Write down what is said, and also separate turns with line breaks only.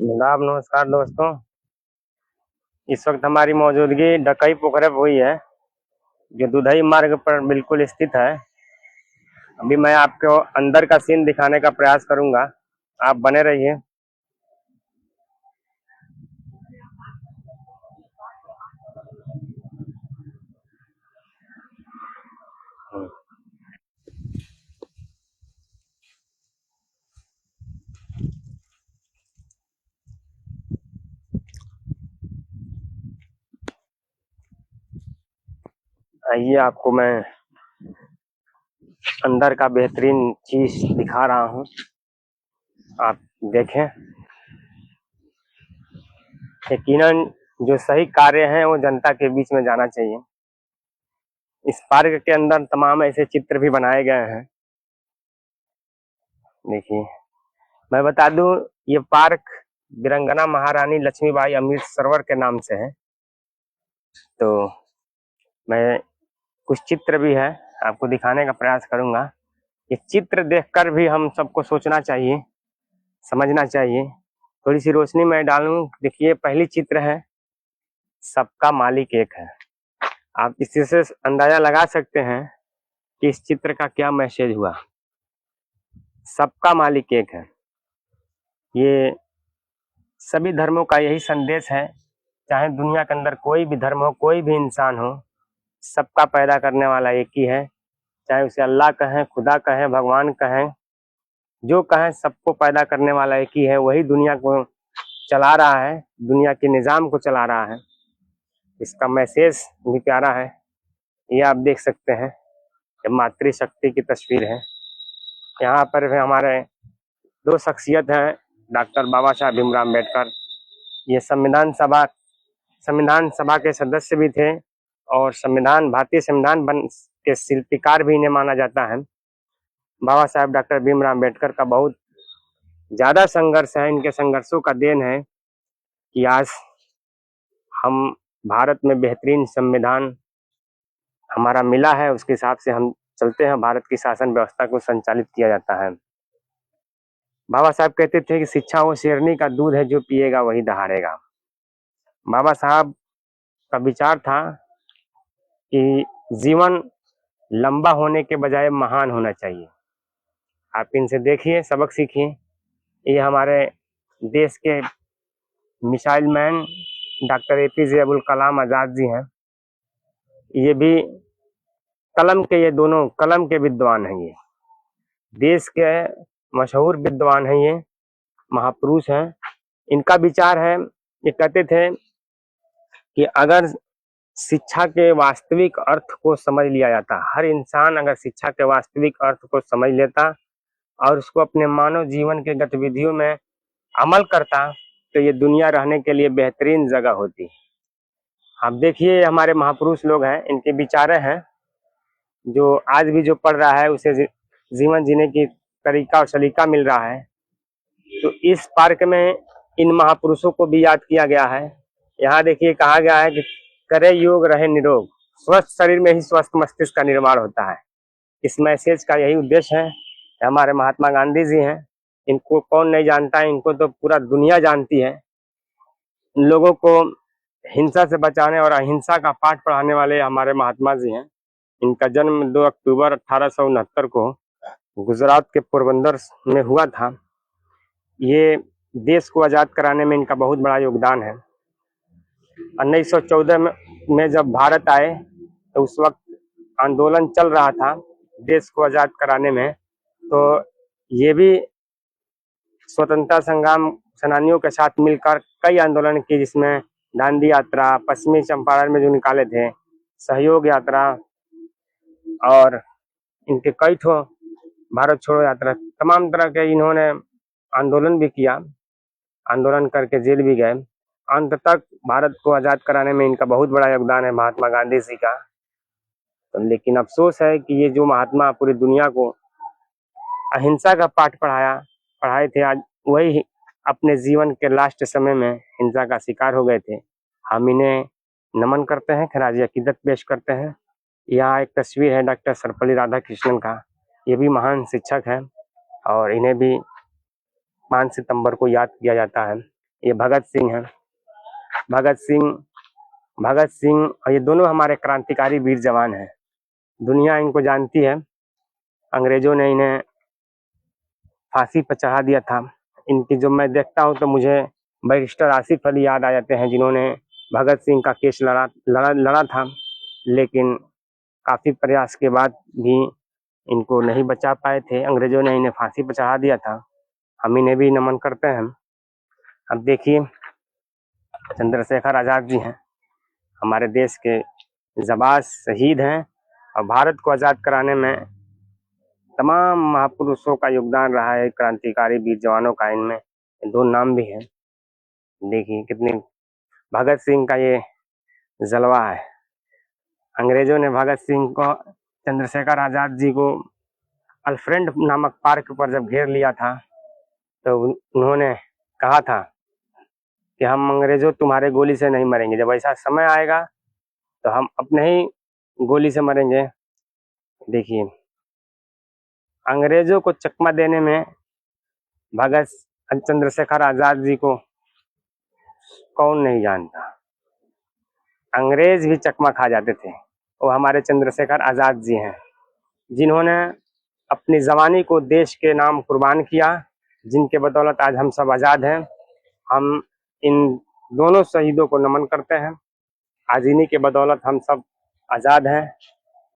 आदाब, नमस्कार दोस्तों। इस वक्त हमारी मौजूदगी डकई पोखरे पे हुई है, जो दुधई मार्ग पर बिल्कुल स्थित है। अभी मैं आपको अंदर का सीन दिखाने का प्रयास करूंगा, आप बने रहिए। आइए, आपको मैं अंदर का बेहतरीन चीज दिखा रहा हूँ, आप देखें। यकीनन जो सही कार्य हैं वो जनता के बीच में जाना चाहिए। इस पार्क के अंदर तमाम ऐसे चित्र भी बनाए गए हैं। देखिए, मैं बता दूं, ये पार्क वीरांगना महारानी लक्ष्मीबाई अमृत सरोवर के नाम से है। तो मैं कुछ चित्र भी है, आपको दिखाने का प्रयास करूंगा। ये चित्र देखकर भी हम सबको सोचना चाहिए, समझना चाहिए। थोड़ी सी रोशनी मैं डालूं। देखिए, पहली चित्र है, सबका मालिक एक है। आप इसी से अंदाजा लगा सकते हैं कि इस चित्र का क्या मैसेज हुआ। सबका मालिक एक है, ये सभी धर्मों का यही संदेश है। चाहे दुनिया के अंदर कोई भी धर्म हो, कोई भी इंसान हो, सबका पैदा करने वाला एक ही है। चाहे उसे अल्लाह कहें, खुदा कहें, भगवान कहें, जो कहें, सबको पैदा करने वाला एक ही है। वही दुनिया को चला रहा है, दुनिया के निजाम को चला रहा है। इसका मैसेज भी प्यारा है। ये आप देख सकते हैं, ये मातृशक्ति की तस्वीर है। यहाँ पर भी हमारे दो शख्सियत हैं, डॉक्टर बाबा साहब भीमराव अम्बेडकर। ये संविधान सभा के सदस्य भी थे और भारतीय संविधान बन के शिल्पकार भी इन्हें माना जाता है। बाबा साहब डॉक्टर भीमराव अम्बेडकर का बहुत ज्यादा संघर्ष है। इनके संघर्षों का देन है कि आज हम भारत में बेहतरीन संविधान हमारा मिला है। उसके हिसाब से हम चलते हैं, भारत की शासन व्यवस्था को संचालित किया जाता है। बाबा साहब कहते थे कि शिक्षा वो शेरनी का दूध है, जो पिएगा वही दहाड़ेगा। बाबा साहब का विचार था कि जीवन लंबा होने के बजाय महान होना चाहिए। आप इनसे देखिए, सबक सीखिए। ये हमारे देश के missile man doctor APJ Abdul Kalam Azad ji हैं। ये भी ये दोनों कलम के विद्वान हैं। ये देश के मशहूर विद्वान हैं, ये महापुरुष हैं। इनका विचार है, ये कहते थे कि अगर शिक्षा के वास्तविक अर्थ को समझ लिया जाता, हर इंसान अगर शिक्षा के वास्तविक अर्थ को समझ लेता और उसको अपने मानव जीवन के गतिविधियों में अमल करता, तो ये दुनिया रहने के लिए बेहतरीन जगह होती। आप देखिए, हमारे महापुरुष लोग हैं, इनके विचार हैं जो आज भी जो पढ़ रहा है उसे जीवन जीने की तरीका और सलीका मिल रहा है। तो इस पार्क में इन महापुरुषों को भी याद किया गया है। यहाँ देखिए, कहा गया है कि करे योग रहे निरोग, स्वस्थ शरीर में ही स्वस्थ मस्तिष्क का निर्माण होता है। इस मैसेज का यही उद्देश्य है। हमारे महात्मा गांधी जी हैं, इनको कौन नहीं जानता है, इनको तो पूरा दुनिया जानती है। इन लोगों को हिंसा से बचाने और अहिंसा का पाठ पढ़ाने वाले हमारे महात्मा जी हैं। इनका जन्म 2 अक्टूबर 1869 को गुजरात के पोरबंदर में हुआ था। ये देश को आजाद कराने में इनका बहुत बड़ा योगदान है। 1914 में जब भारत आए तो उस वक्त आंदोलन चल रहा था देश को आजाद कराने में। तो ये भी स्वतंत्रता संग्राम सेनानियों के साथ मिलकर कई आंदोलन किए, जिसमें दांडी यात्रा, पश्चिमी चंपारण में जो निकाले थे, सहयोग यात्रा, और इनके कई ठो भारत छोड़ो यात्रा, तमाम तरह के इन्होंने आंदोलन भी किया। आंदोलन करके जेल भी गए। अंत तक भारत को आजाद कराने में इनका बहुत बड़ा योगदान है, महात्मा गांधी जी का। तो लेकिन अफसोस है कि ये जो महात्मा पूरी दुनिया को अहिंसा का पाठ पढ़ाए थे, आज वही अपने जीवन के लास्ट समय में हिंसा का शिकार हो गए थे। हम इन्हें नमन करते हैं, खराज अकीदत पेश करते हैं। यहाँ एक तस्वीर है डॉक्टर सर्वपल्ली राधाकृष्णन का। ये भी महान शिक्षक है और इन्हें भी 5 सितंबर को याद किया जाता है। ये भगत सिंह हैं। भगत सिंह और ये दोनों हमारे क्रांतिकारी वीर जवान हैं। दुनिया इनको जानती है। अंग्रेजों ने इन्हें फांसी पर चढ़ा दिया था। इनकी जो मैं देखता हूँ तो मुझे बैरिस्टर आसिफ अली याद आ जाते हैं, जिन्होंने भगत सिंह का केस लड़ा था, लेकिन काफी प्रयास के बाद भी इनको नहीं बचा पाए थे। अंग्रेजों ने इन्हें फांसी पर चढ़ा दिया था। हम इन्हें भी नमन करते हैं। अब देखिए, चंद्रशेखर आजाद जी हैं, हमारे देश के जाबाज शहीद हैं और भारत को आजाद कराने में तमाम महापुरुषों का योगदान रहा है, क्रांतिकारी वीर जवानों का। इनमें दो नाम भी हैं। देखिए कितनी भगत सिंह का ये जलवा है। अंग्रेजों ने भगत सिंह को, चंद्रशेखर आजाद जी को अल्फ्रेड नामक पार्क पर जब घेर लिया था तो उन्होंने कहा था कि हम अंग्रेजों तुम्हारे गोली से नहीं मरेंगे, जब ऐसा समय आएगा तो हम अपने ही गोली से मरेंगे। देखिए, अंग्रेजों को चकमा देने में भगत चंद्रशेखर आजाद जी को कौन नहीं जानता। अंग्रेज भी चकमा खा जाते थे। वो हमारे चंद्रशेखर आजाद जी हैं, जिन्होंने अपनी जवानी को देश के नाम कुर्बान किया, जिनके बदौलत आज हम सब आजाद हैं। हम इन दोनों शहीदों को नमन करते हैं। आज इन्हीं के बदौलत हम सब आजाद हैं।